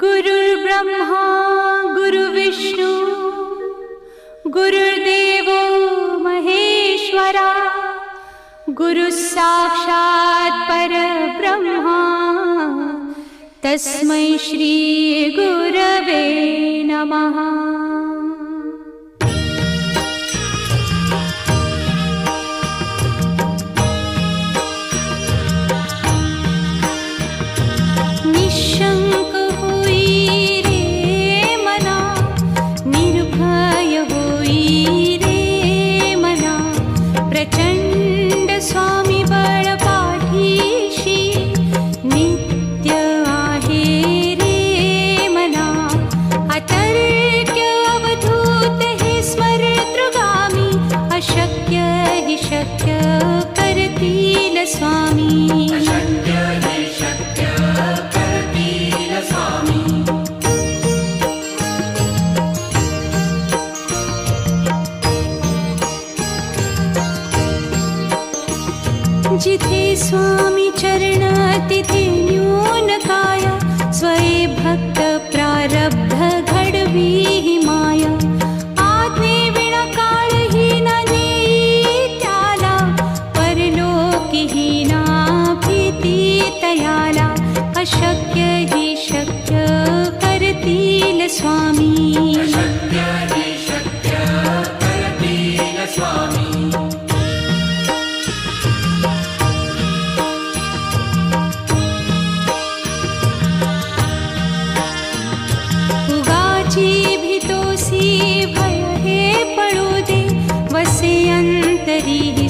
गुरुर्ब्रह्मा गुरुर्विष्णू गुरुर्देवो महेश्वरा गुरुः साक्षात् परब्रह्मा तस्मै श्री गुरवे नमः। जिथे स्वामी चरण तिथे न्यून काया स्वये भक्त प्रारब्ध घडवी ही माया। आज्ञे विना काळही ना नेई त्याला परलोकी ही ना भीती तयाला। अशक्य ही शक्य करतील स्वामी।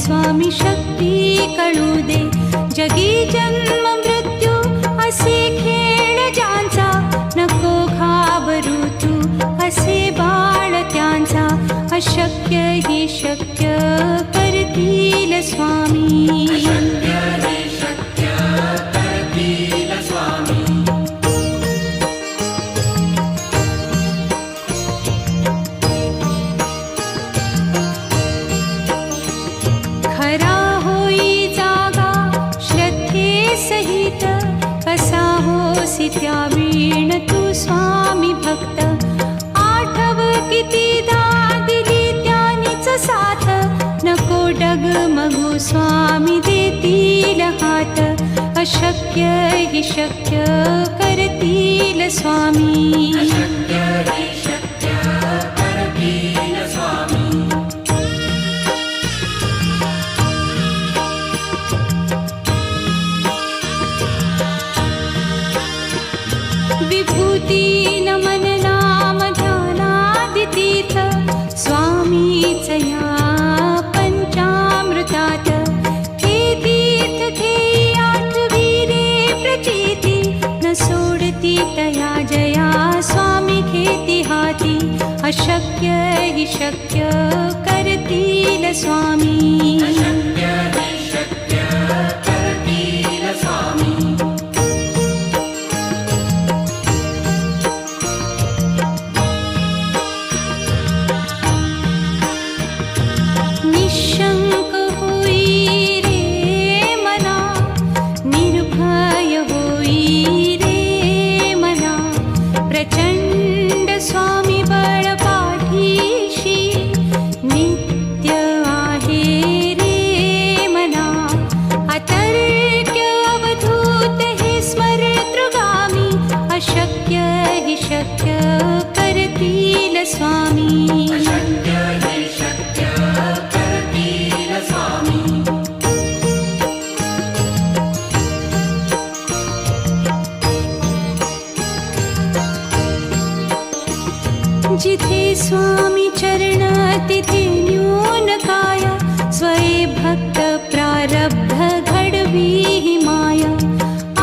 स्वामी शक्ती कळू दे। जगी जन्म मृत्यू असे खेळ ज्यांचा नको घाबरू तू असे बाळ त्यांचा। अशक्य ही शक्य करतील स्वामी। त्या वीण तू स्वामी भक्त आठव कितीदा दिली त्यानीच साथ। नको डगमगू स्वामी देतील हात। अशक्य ही शक्य करतील स्वामी। विभूती नमन नाम ध्यानादितीर्थ स्वामीच या पंचामृतात। हे तीर्थ घेई आठवी रे प्रचिती न सोडती तया जया स्वामी घेती हाती। अशक्य ही शक्य करतील स्वामी। जिथे स्वामी चरण तिथे न्यून काया स्वये भक्त प्रारब्ध घडवी ही माया।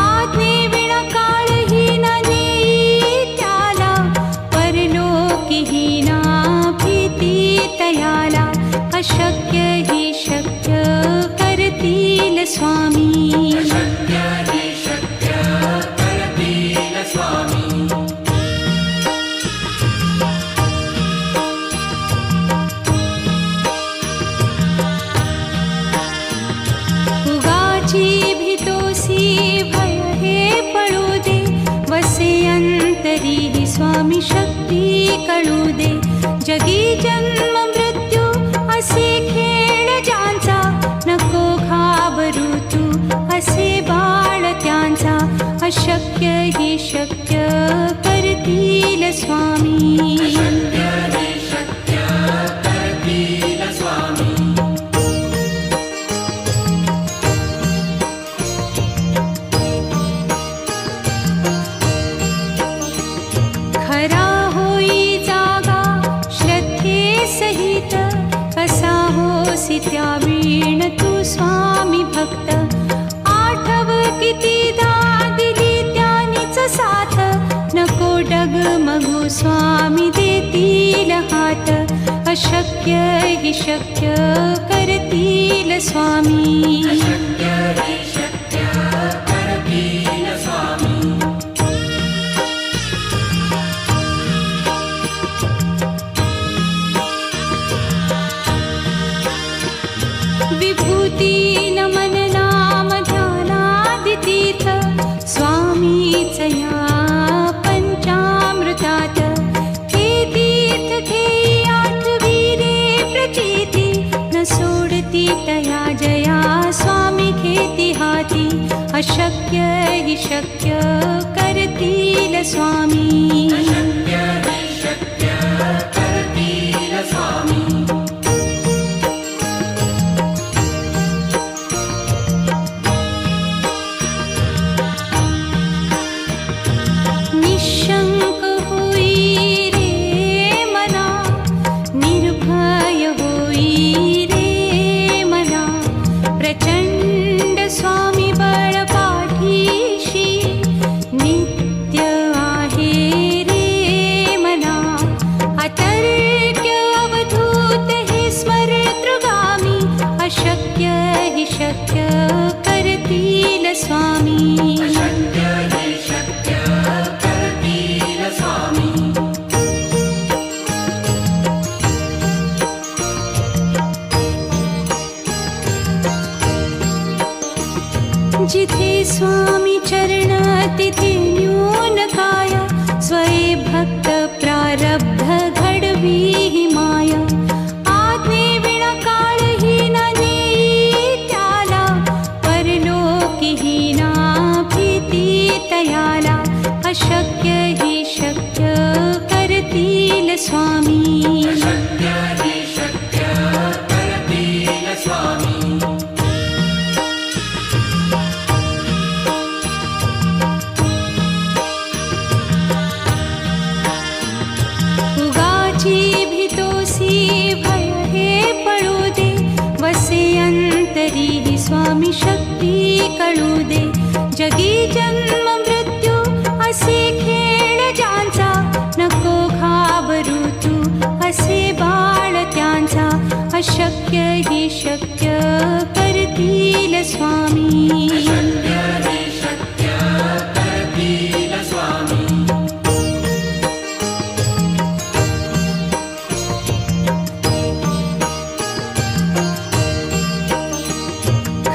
आज्ञे विना काळही ना नेई त्याला परलोकी ही ना भीती तयाला। अशक्य ही शक्य करतील स्वामी। भय हे पळू दे वसे अंतरी स्वामी शक्ती कळू दे. जगी जन्म मृत्यू असे खेळ ज्यांचा, नको घाबरू तू असे बाळ त्यांचा. अशक्य ही शक्य करतील स्वामी. खरा होई जागा श्रद्धे सहित, कसा होसी त्या वीण तू स्वामी भक्त. आठव कितीदा दिली त्यानीच साथ, नको डगमगू स्वामी देतील हात. अशक्य ही शक्य करतील स्वामी. विभूती नमन नाम ध्यानादितीर्थ, स्वामीच या पंचामृतात. हे तीर्थ घेई आठविरे प्रचिती, न सोडती तया जया स्वामी घेती हाती. अशक्य ही शक्य करतील स्वामी. निशंक होई रे मना, निर्भय होई रे मना. प्रचंड स्वामी बळ पाठीशी, नित्य आहे रे मना. अतर्क्य अवधूत हे स्मरतृगामी, अशक्य हि शक्य करतील स्वामी. जिथे स्वामी चरण तिथे न्यून काया, स्वये भक्त प्रारब्ध घडवी ही माया. आज्ञे विना काळही न नेई त्याला, परलोकीही ना भीती तयाला. अशक्य ही शक्य करतील स्वामी. भय हे पळू दे, वसे अंतरी स्वामी शक्ती कळू दे. जगी जन्म मृत्यू असे खेळ ज्यांचा, नको घाबरू तू असे बाळ त्यांचा. अशक्य ही शक्य करतील स्वामी.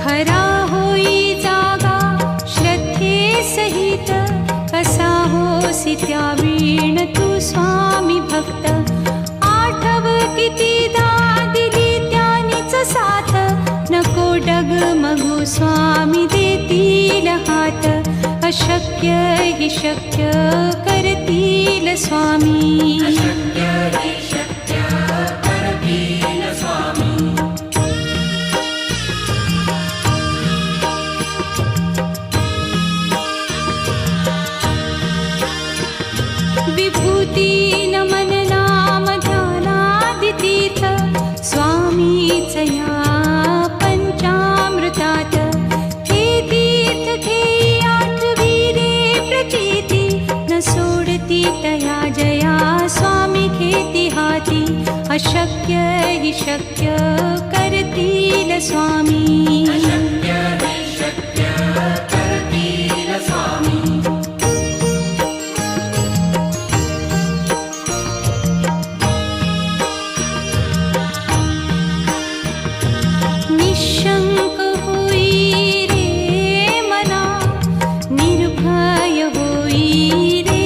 खरा होई जागा श्रद्धे सहित, कसा होसी त्या वीण तू स्वामी भक्त. आठव कितीदा दिली त्यानीच साथ, नको डगमगू स्वामी देतील हात. अशक्य हि शक्य करतील स्वामी. विभूती नमन नाम ध्यानादितीर्थ, स्वामीच या पंचामृतात. हे तीर्थ घेई आठविरे प्रचिती, न सोडती तया जया स्वामी घेती हाती. अशक्य हि शक्य करतील स्वामी. निशंक होई रे मना, निर्भय होई रे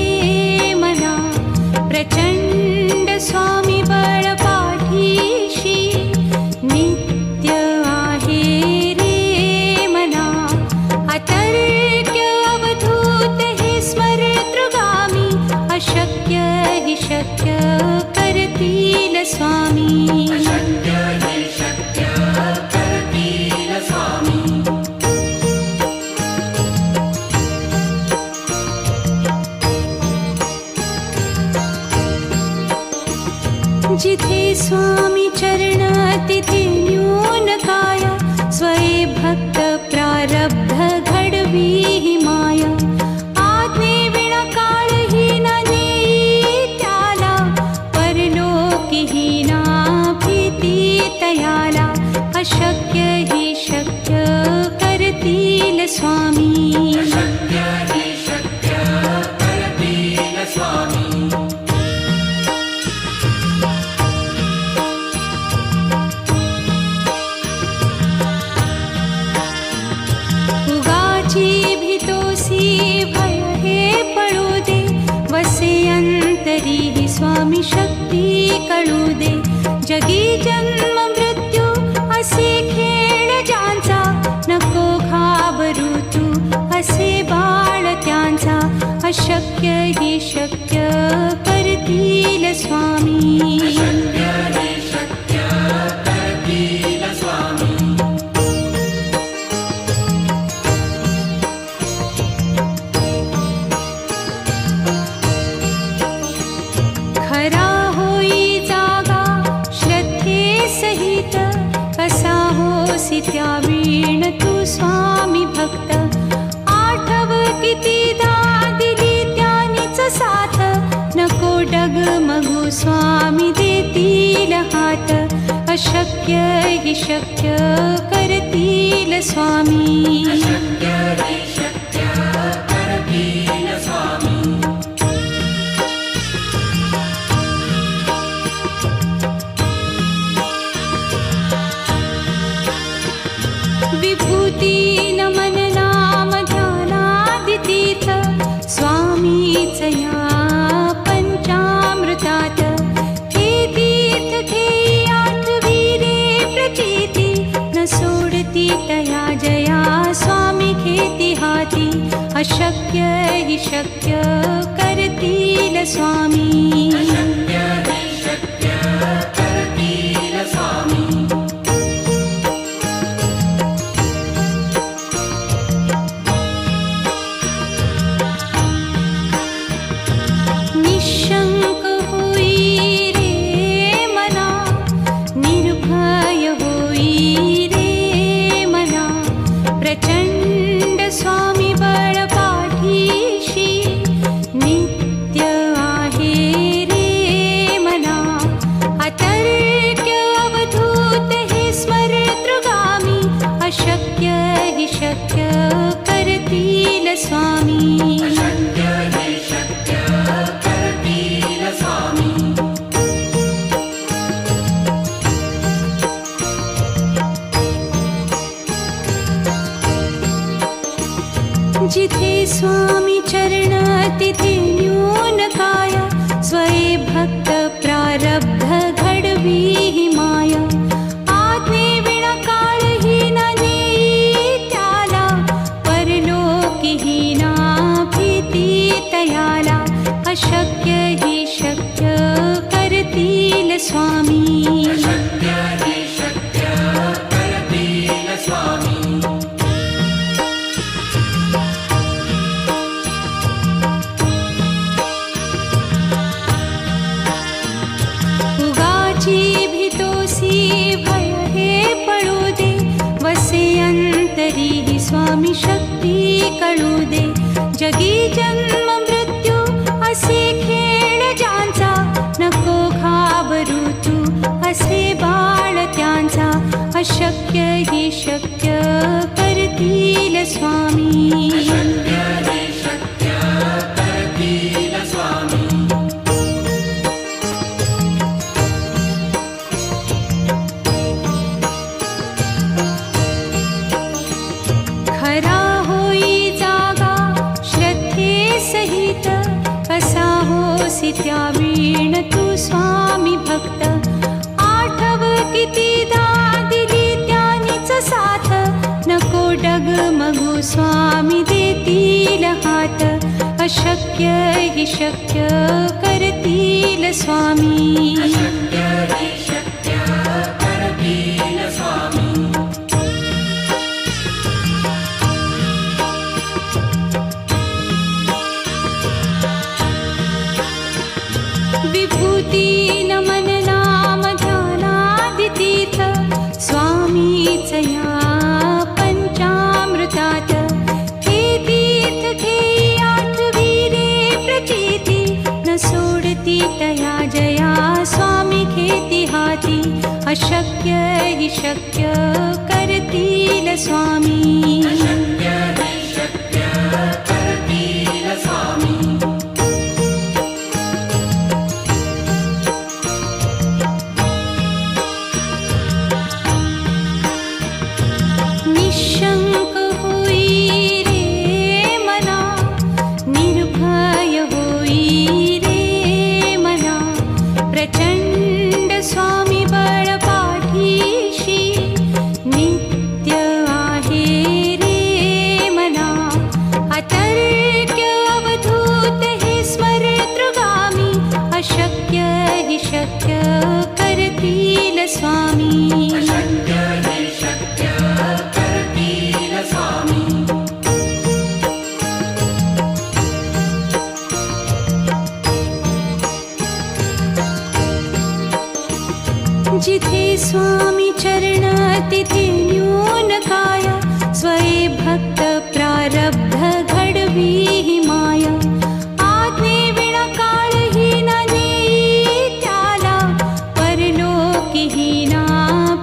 स्वामी अशक्य हे शक्य करतील स्वामी जिथे स्वामी चरण तिथे न्यून काय स्वये भक्त प्रारब्ध घडवी ही माया आज्ञे विना काळही न नेई त्याला परलोकीही ना भीती तयाला अशक्य ही शक्य करतील स्वामी अशक्य हे शक्य करतील स्वामी भय हे पडू दे वसे अंतरी ही स्वामी शक्ती कळू दे जगी जन्म मृत्यू असे खेळ ज्यांचा नको घाबरू तू असे बाळ त्यांचा अशक्य ही शक्य करतील स्वामी अशक्य हे शक्य करतील स्वामी त्या वीण तू स्वामी भक्त आठव कितीदा दिली त्यानीच साथ नको डगमगू स्वामी देतील हात अशक्य ही शक्य करतील स्वामी अशक्य हे शक्य करतील स्वामी विभूती नमन नाम ध्यानादितीर्थ स्वामीच या पंचामृतात हे तीर्थ घेई आठवी रे प्रचिती न सोडती तया जया स्वामी घेती हाती अशक्य ही शक्य करतील स्वामी अशक्य हे शक्य करतील स्वामी निशंक होई रे मना निर्भय होई रे मना प्रचंड स्वामी बळ पाठीशी नित्य आहे रे मना अतर्क्य अवधूत हे स्मरतृगामी अशक्य हि शक्य करतील स्वामी अशक्य हे शक्य करतील स्वामी जिथे स्वामी चरण तिथे न्यून काय स्वये भक्त प्रारब्ध घडवी ही माया आज्ञे विना काळही न नेई त्याला परलोकीही ना भीती तयाला अशक्य ही शक्य करतील स्वामी अशक्य हे शक्य करतील स्वामी भय हे पडू दे वसे अंतरी ही स्वामी शक्ती कळू दे जगी जन्म मृत्यू असे खेळ ज्यांचा नको घाबरू तू असे बाळ त्यांचा अशक्य ही शक्य करतील स्वामी अशक्य हे शक्य करतील स्वामी त्या वीण तू स्वामी भक्त आठव कितीदा दिली त्यानीच साथ नको डगमगू स्वामी देतील हात अशक्य हि शक्य करतील स्वामी. अशक्य हि शक्य करतील स्वामी. विभूती नमन नाम ध्यानादितीर्थ स्वामीच या पंचामृतात. हे तीर्थ घेई आठविरे प्रचिती न सोडती तया जया स्वामी घेती हाती. अशक्य हि शक्य करतील स्वामी. अशक्य हि शक्य करतील स्वामी. निशंक होई रे मना, निर्भय होई रे मना. प्रचंड स्वामी बळ पाठीशी नित्य आहे रे मना. अतर्क्य अवधूत हे स्मरतृगामी. अशक्य हि शक्य करतील स्वामी. अशक्य हि शक्य करतील स्वामी. जिथे स्वामी चरण तिथे न्यून काय. स्वये भक्त प्रारब्ध घडवी ही माया. आज्ञे विना काळही न नेई त्याला. परलोकीही ना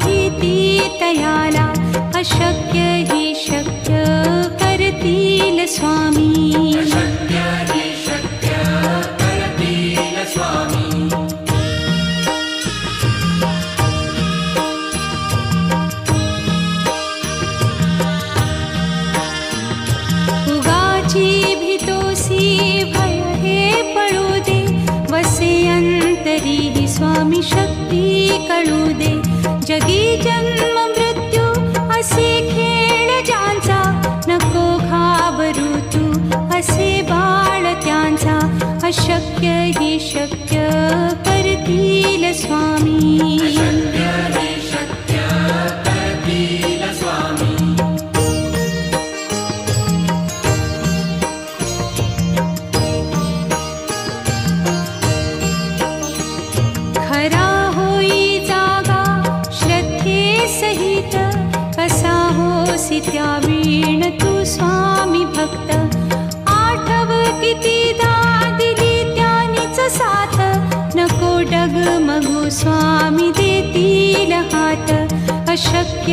भीती तयाला. अशक्य हि शक्य करतील स्वामी. अशक्य हि शक्य करतील स्वामी. उगाची भीतोसी भय हे पळू दे. वसे अंतरी ही स्वामी शक्ती कळू दे. जगी जन्म मृत्यू असे खेळ ज्यांचा. नको घाबरू तू असे बाळ त्यांचा. अशक्य हि शक्य करतील स्वामी. अशक्य हि शक्य करतील स्वामी. खरा होई जागा श्रद्धे सहित. कसा होसी त्या वीण तू स्वामी भक्त. आठव कितीदा दिली त्यानीच साथ. नको डगमगू स्वामी देतील हात. अशक्य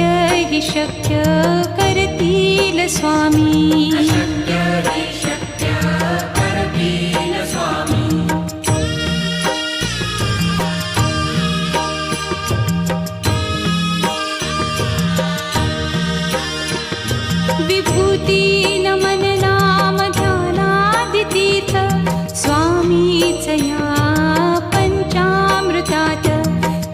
हि शक्य करतील स्वामी. अशक्य हि शक्य करतील स्वामी. विभूती नमन नाम ध्यानादितीर्थ स्वामीच या पंचामृतात.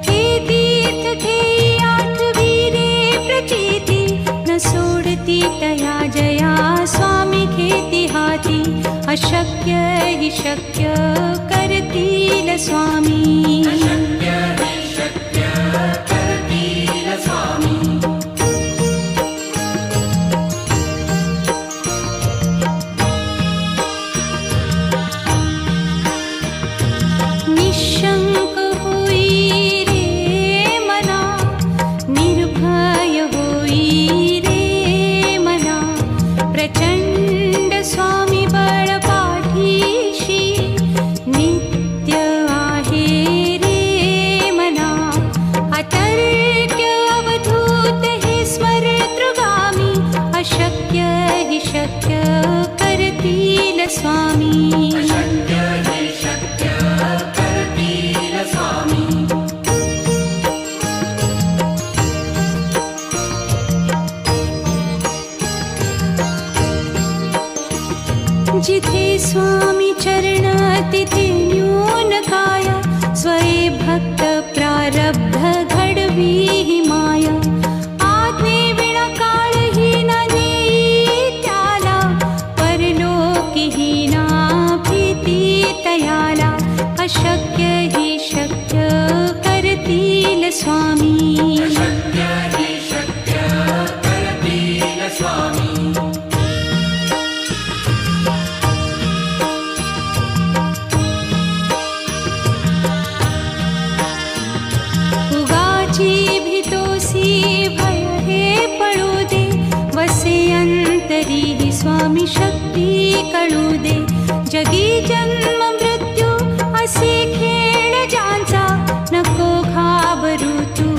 हे तीर्थ घेई आठविरे प्रचिती न सोडती तया जया स्वामी घेती हाती. अशक्य हि शक्य करतील स्वामी. अशक्य हि शक्य करतील स्वामी. निशंक होई रे मना, निर्भय होई रे मना. प्रचंड स्वामी बळ पाठीशी नित्य आहे रे मना. अतर्क्य अवधूत हे स्मरतृगामी. अशक्य हि शक्य करतील स्वामी. अशक्य हि शक्य करतील स्वामी. जिथे स्वामी चरण तिथे न्यून काय. स्वये भक्त प्रारब्ध घडवी ही माया. आज्ञे विना काळही न नेई त्याला. परलोकीही ना भीती तयाला. अशक्य हि शक्य करतील स्वामी अशक्य हि शक्य करतील स्वामी उगाची भीतोसी भय हे पळू दे वसे अंतरी ही स्वामी शक्ती कळू दे जगी जन्म मृत्यू असे खेळ ज्यांचा नको घाबरू तू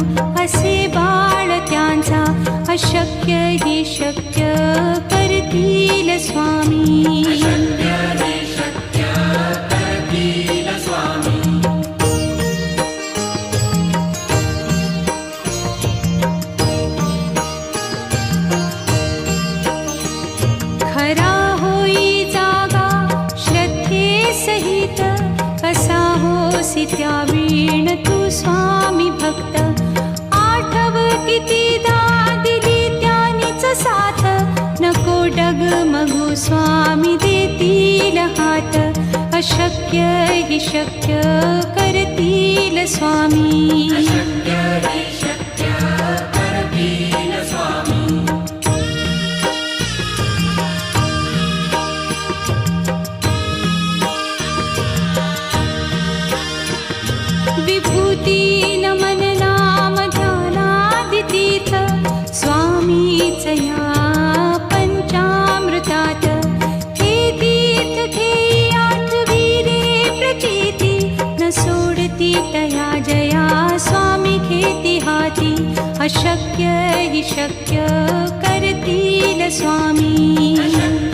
असे बाळ त्यांचा अशक्य हि शक्य करतील स्वामी अशक्य हि शक्य करतील स्वामी खरा होई जागा श्रद्धे सहित कसा होसी त्या वीण तू स्वामी भक्त आठव कितीदा दिली त्यानीच साथ नको डगमगू स्वामी देतील हात अशक्य हि शक्य करतील स्वामी अशक्य हि शक्य करतील स्वामी विभूती नमन नाम ध्यानादितीर्थ स्वामीच या पंचामृतात हे तीर्थ घेई आठवी रे प्रचिती न सोडती तया जया स्वामी घेती हाती अशक्य हि शक्य करतील स्वामी अशक्य